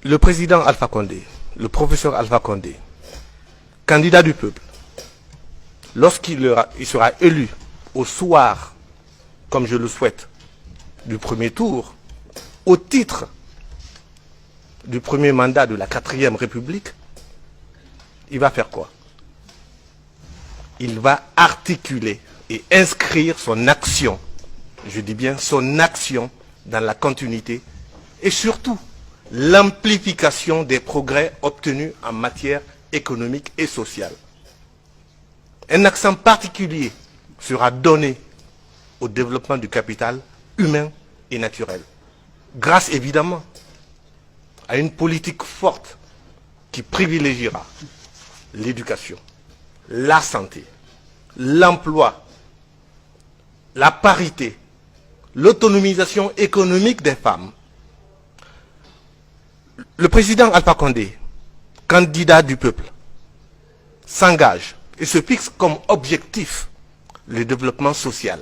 Le président Alpha Condé, le professeur Alpha Condé, candidat du peuple, lorsqu'il sera élu au soir, comme je le souhaite, du premier tour, au titre du premier mandat de la 4e République, il va faire quoi? Il va articuler et inscrire son action, je dis bien son action, dans la continuité et surtout l'amplification des progrès obtenus en matière économique et sociale. Un accent particulier sera donné au développement du capital humain et naturel, grâce évidemment à une politique forte qui privilégiera l'éducation, la santé, l'emploi, la parité, l'autonomisation économique des femmes. Le président Alpha Condé, candidat du peuple, s'engage et se fixe comme objectif le développement social.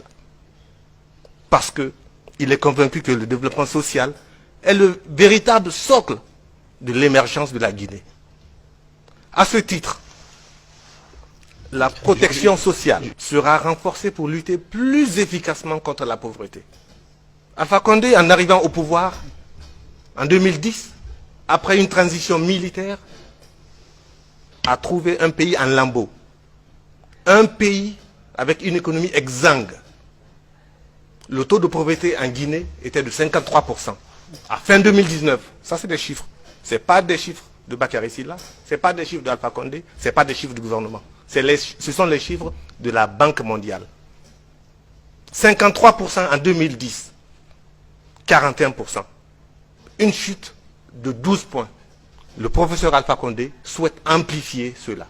Parce qu'il est convaincu que le développement social est le véritable socle de l'émergence de la Guinée. À ce titre, la protection sociale sera renforcée pour lutter plus efficacement contre la pauvreté. Alpha Condé, en arrivant au pouvoir en 2010, après une transition militaire, a trouvé un pays en lambeaux. Un pays avec une économie exsangue. Le taux de pauvreté en Guinée était de 53%. À fin 2019, ça c'est des chiffres. Ce n'est pas des chiffres de Bakary Sylla, ce n'est pas des chiffres d'Alpha Condé, ce n'est pas des chiffres du gouvernement. Ce sont les chiffres de la Banque mondiale. 53% en 2010, 41%. Une chute de 12 points. Le professeur Alpha Condé souhaite amplifier cela.